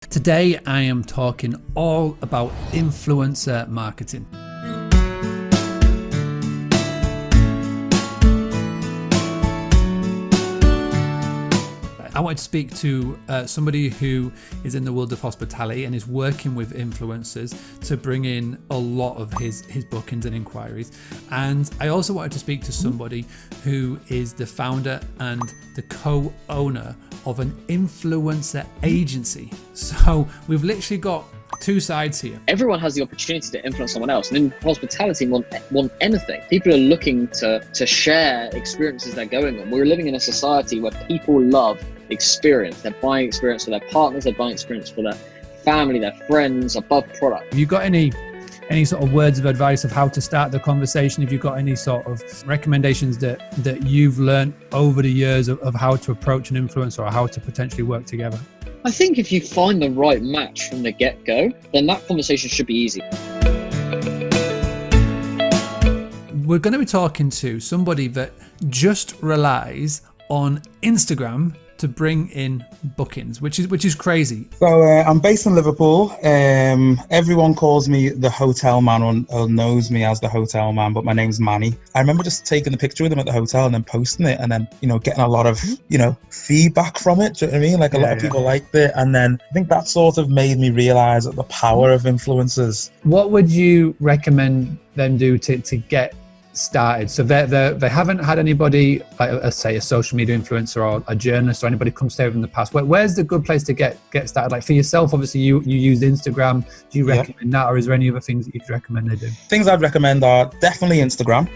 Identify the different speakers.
Speaker 1: Today, I am talking all about influencer marketing. I wanted to speak to somebody who is in the world of hospitality and is working with influencers to bring in a lot of his bookings and inquiries. And I also wanted to speak to somebody who is the founder and the co-owner of an influencer agency. So we've literally got two sides here.
Speaker 2: Everyone has the opportunity to influence someone else, and in hospitality, want anything. People are looking to share experiences they're going on. We're living in a society where people love experience. They're buying experience for their partners, they're buying experience for their family, their friends, above product.
Speaker 1: Have you got any sort of words of advice of how to start the conversation? Have you got any sort of recommendations that you've learned over the years of how to approach an influencer or how to potentially work together?
Speaker 2: I think if you find the right match from the get-go, then that conversation should be easy.
Speaker 1: We're going to be talking to somebody that just relies on Instagram to bring in bookings, which is crazy.
Speaker 3: So I'm based in Liverpool. Everyone calls me the hotel man or knows me as the hotel man, but my name's Manny. I remember just taking a picture with him at the hotel and then posting it and then, getting a lot of, feedback from it. Do you know what I mean? Like a lot of people liked it. And then I think that sort of made me realize the power of influencers.
Speaker 1: What would you recommend them do to get started? So they haven't had anybody, like let's say a social media influencer or a journalist or anybody come stay with them in the past. Where's the good place to get started? Like for yourself, obviously you used Instagram. Do you recommend that, or is there any other things that you'd recommend they do?
Speaker 3: Things I'd recommend are definitely Instagram.